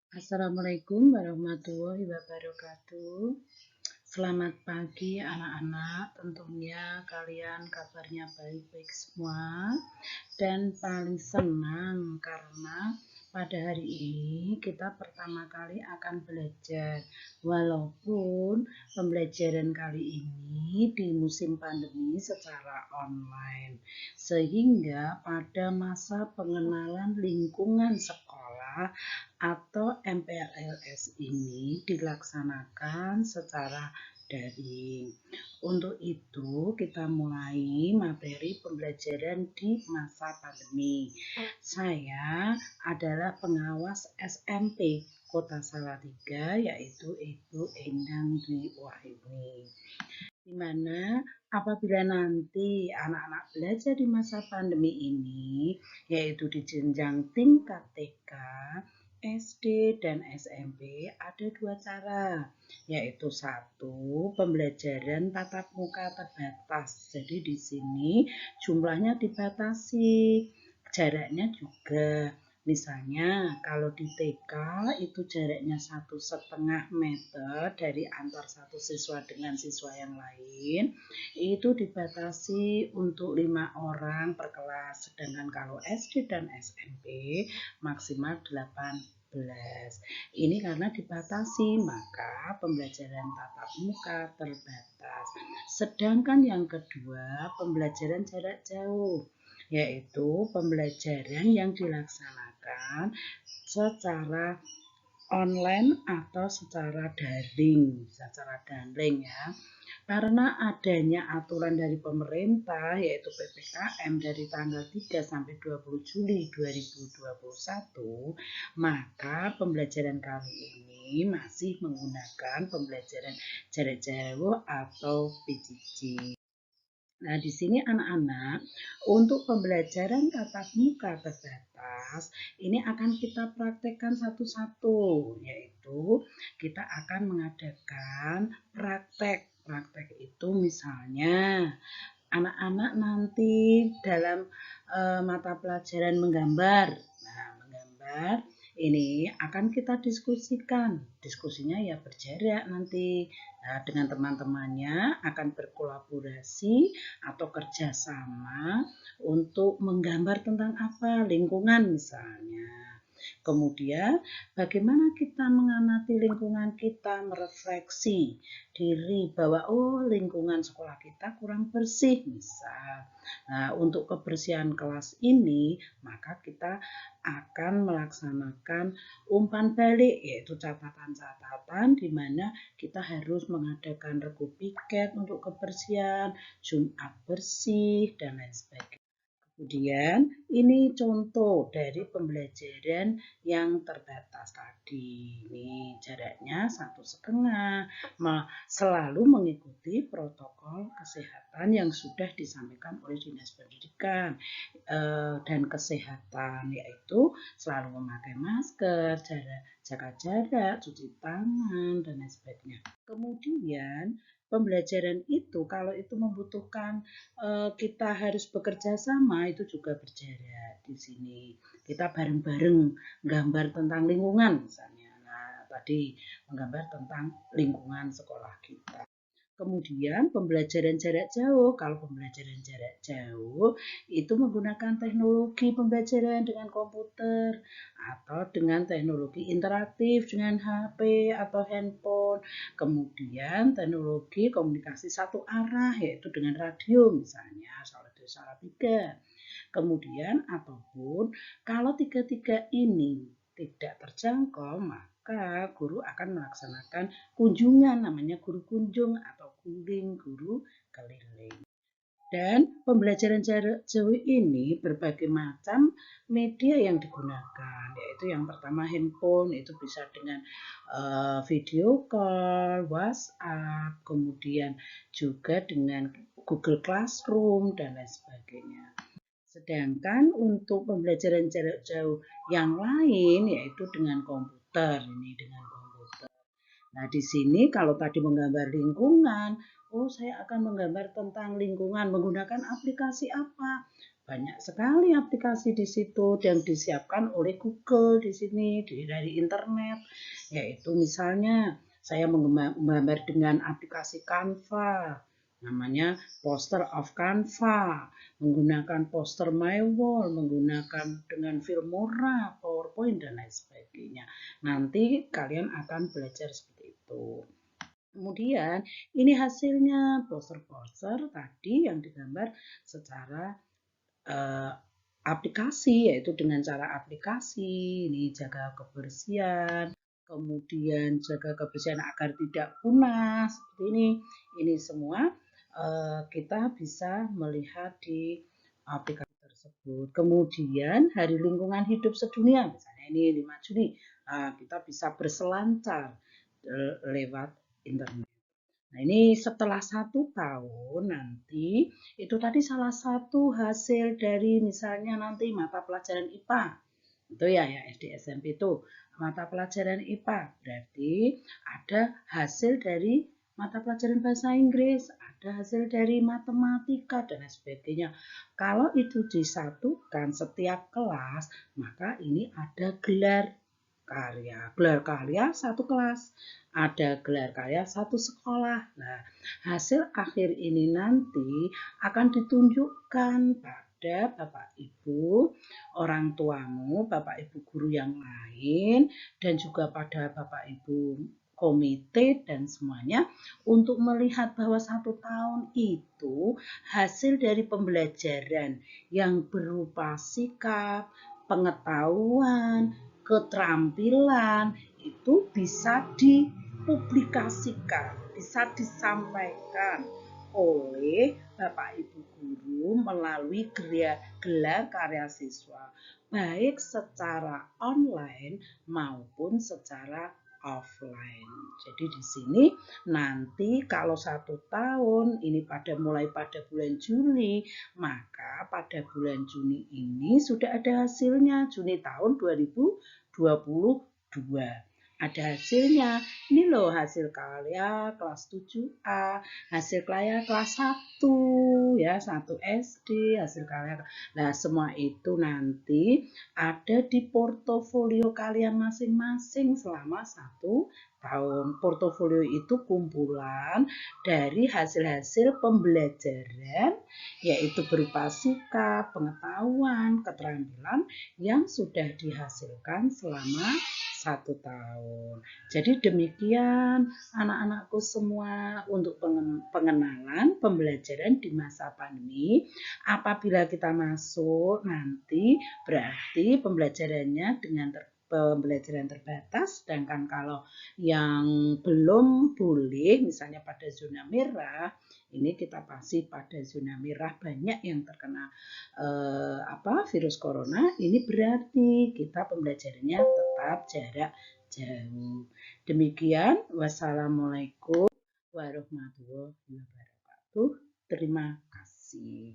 Assalamualaikum warahmatullahi wabarakatuh. Selamat pagi anak-anak, tentunya kalian kabarnya baik-baik semua. Dan paling senang karena pada hari ini kita pertama kali akan belajar. Walaupun pembelajaran kali ini di musim pandemi secara online. Sehingga pada masa pengenalan lingkungan sekolah atau MPLS ini dilaksanakan secara daring. Untuk itu, kita mulai materi pembelajaran di masa pandemi. Saya adalah pengawas SMP Kota Salatiga, yaitu Ibu Endang Dwi Wahyuni. Di mana apabila nanti anak-anak belajar di masa pandemi ini, yaitu di jenjang tingkat TK, SD dan SMP, ada dua cara, yaitu satu, pembelajaran tatap muka terbatas. Jadi di sini jumlahnya dibatasi, jaraknya juga. Misalnya kalau di TK itu jaraknya 1,5 meter dari antar satu siswa dengan siswa yang lain, itu dibatasi untuk 5 orang per kelas. Sedangkan kalau SD dan SMP maksimal 18. Ini karena dibatasi, maka pembelajaran tatap muka terbatas. Sedangkan yang kedua, pembelajaran jarak jauh, yaitu pembelajaran yang dilaksanakan secara online atau secara daring, ya. Karena adanya aturan dari pemerintah yaitu PPKM dari tanggal 3 sampai 20 Juli 2021, maka pembelajaran kali ini masih menggunakan pembelajaran jarak jauh atau PJJ. Nah, di sini anak-anak, untuk pembelajaran tatap muka terbatas, ini akan kita praktekkan satu-satu, yaitu kita akan mengadakan praktek. Praktek itu misalnya, anak-anak nanti dalam mata pelajaran menggambar. Nah, menggambar ini akan kita diskusikan. Diskusinya ya berjarak nanti. Nah, dengan teman-temannya akan berkolaborasi atau kerjasama untuk menggambar tentang apa? Lingkungan misalnya. Kemudian bagaimana kita mengamati lingkungan kita, merefleksi diri bahwa lingkungan sekolah kita kurang bersih misal. Nah, untuk kebersihan kelas ini maka kita akan melaksanakan umpan balik, yaitu catatan-catatan di mana kita harus mengadakan regu piket untuk kebersihan, Jumat bersih dan lain sebagainya. Kemudian ini contoh dari pembelajaran yang terbatas tadi. Ini jaraknya 1,5, selalu mengikuti protokol kesehatan yang sudah disampaikan oleh Dinas Pendidikan dan Kesehatan, yaitu selalu memakai masker, jaga jarak, cuci tangan dan lain sebagainya. Kemudian pembelajaran itu kalau itu membutuhkan kita harus bekerja sama, itu juga berjarak di sini. Kita bareng-bareng gambar tentang lingkungan misalnya. Nah, tadi menggambar tentang lingkungan sekolah kita. Kemudian pembelajaran jarak jauh. Kalau pembelajaran jarak jauh itu menggunakan teknologi pembelajaran dengan komputer atau dengan teknologi interaktif dengan HP atau handphone. Kemudian teknologi komunikasi satu arah yaitu dengan radio misalnya, radio Salatiga. Kemudian ataupun kalau tiga-tiga ini tidak terjangkau, maka guru akan melaksanakan kunjungan, namanya guru kunjung atau guling, guru keliling. Dan pembelajaran jarak jauh ini berbagai macam media yang digunakan, yaitu yang pertama handphone, itu bisa dengan video call, WhatsApp, kemudian juga dengan Google Classroom dan lain sebagainya. Sedangkan untuk pembelajaran jarak jauh yang lain yaitu dengan komputer, ini dengan komputer. Nah, di sini kalau tadi menggambar lingkungan, saya akan menggambar tentang lingkungan menggunakan aplikasi apa? banyak sekali aplikasi di situ yang disiapkan oleh Google di sini dari internet, yaitu misalnya saya menggambar dengan aplikasi Canva, namanya Poster of Canva, menggunakan poster My Wall, menggunakan dengan Filmora, PowerPoint, dan lain sebagainya. Nanti kalian akan belajar seperti itu. Kemudian ini hasilnya poster-poster tadi yang digambar secara aplikasi, yaitu dengan cara aplikasi. Ini jaga kebersihan, kemudian jaga kebersihan agar tidak punah seperti ini. Ini semua kita bisa melihat di aplikasi tersebut. Kemudian Hari Lingkungan Hidup Sedunia, misalnya ini 5 Juni, kita bisa berselancar lewat internet. Nah, ini setelah 1 tahun nanti, itu tadi salah satu hasil dari misalnya nanti mata pelajaran IPA. Itu ya SD SMP itu mata pelajaran IPA. Berarti ada hasil dari mata pelajaran bahasa Inggris, ada hasil dari matematika dan sebagainya. Kalau itu disatukan setiap kelas, maka ini ada gelar karya. Gelar karya satu kelas, ada gelar karya satu sekolah. Nah, hasil akhir ini nanti akan ditunjukkan pada Bapak Ibu, orang tuamu, Bapak Ibu guru yang lain, dan juga pada Bapak Ibu komite dan semuanya untuk melihat bahwa 1 tahun itu hasil dari pembelajaran yang berupa sikap, pengetahuan, keterampilan itu bisa dipublikasikan, bisa disampaikan oleh Bapak Ibu guru melalui gelar karya siswa, baik secara online maupun secara offline. Jadi di sini nanti kalau 1 tahun ini mulai pada bulan Juli, maka pada bulan Juni ini sudah ada hasilnya, Juni tahun 2022. Ada hasilnya. Ini loh hasil karya kelas 7A, hasil karya kelas 1 ya, 1 SD, hasil karya. Nah, semua itu nanti ada di portofolio kalian masing-masing selama 1 tahun. Portofolio itu kumpulan dari hasil-hasil pembelajaran, yaitu berupa sikap, pengetahuan, keterampilan yang sudah dihasilkan selama 1 tahun. Jadi demikian anak-anakku semua untuk pengenalan pembelajaran di masa pandemi. Apabila kita masuk nanti berarti pembelajarannya dengan pembelajaran terbatas, sedangkan kalau yang belum boleh misalnya pada zona merah, ini kita pasti pada zona merah banyak yang terkena virus corona, ini berarti kita pembelajarannya tetap jarak jauh. Demikian, wassalamualaikum warahmatullahi wabarakatuh. Terima kasih.